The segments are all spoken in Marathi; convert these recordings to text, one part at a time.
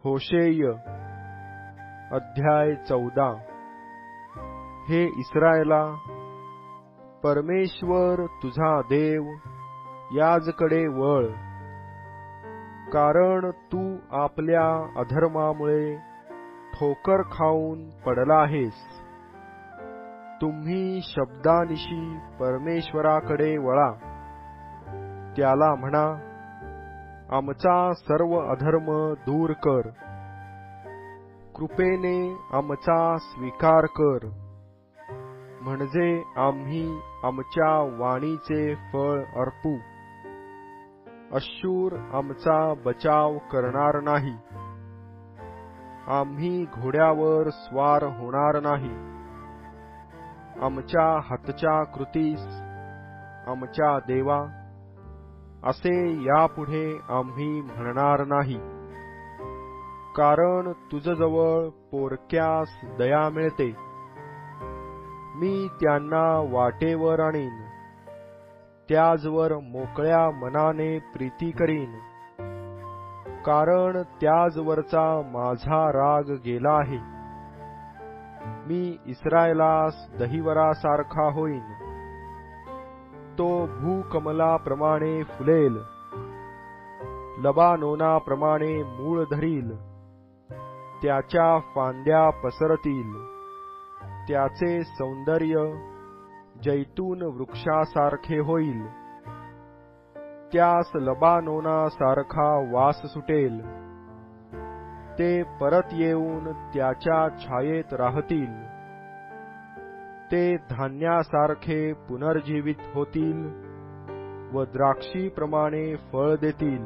होशेय अध्याय 14। हे इस्रायला, परमेश्वर तुझा देव याजकडे वळ, कारण तू आपल्या अधर्मामुळे ठोकर खाऊन पडला आहेस। तुम्ही शब्दानिशी परमेश्वराकडे वळा, त्याला म्हणा, आमचा सर्व अधर्म दूर कर, कृपेने आमचा स्वीकार कर, म्हणजे आम्ही आमच्या वाणीचे फळ अर्पू। अश्शूर आमचा बचाव करणार नाही, आम्ही घोड्यावर स्वार होणार नाही। आमच्या हातच्या कृतीस, आमच्या देवा, असे यापुढे आम्ही म्हणणार नाही, कारण तुझजवळ पोरक्यास दया मिळते। मी त्यांना वाटेवर आणीन, त्याजवर मोकळ्या मनाने प्रीती करीन, कारण त्याजवरचा माझा राग गेला आहे। मी इस्रायलास दहिवरासारखा होईन, तो भूकमलाप्रमाणे फुलेल, लबानोनाप्रमाणे मूळ धरील, त्याच्या फांद्या पसरतील, त्याचे सौंदर्य जैतून वृक्षासारखे होईल, त्यास लबानोनासारखा वास सुटेल। ते परत येऊन त्याच्या छायेत राहतील, ते धान्यासारखे पुनर्जीवित होतील व द्राक्षीप्रमाणे फळ देतील।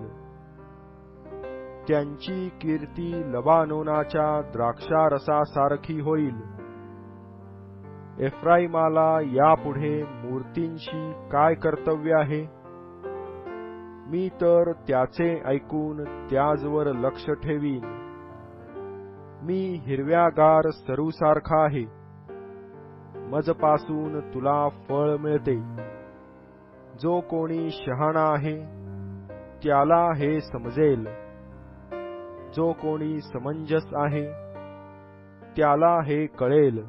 त्यांची कीर्ती लबानोनाच्या द्राक्षारसासारखी होईल। एफ्राईमाला यापुढे मूर्तींशी काय कर्तव्य आहे? मी तर त्याचे ऐकून त्याजवर लक्ष ठेवीन। मी हिरव्यागार सरूसारखा आहे, मजपासून तुला फळ मिळते। जो कोणी शहाणा आहे, त्याला हे समजेल, जो कोणी समंजस आहे, त्याला हे कळेल।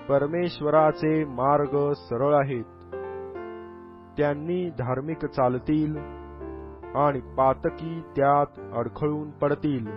परमेश्वराचे मार्ग सरळ आहेत, त्यांनी धार्मिक चालतील आणि पातकी त्यात अडखळून पडतील।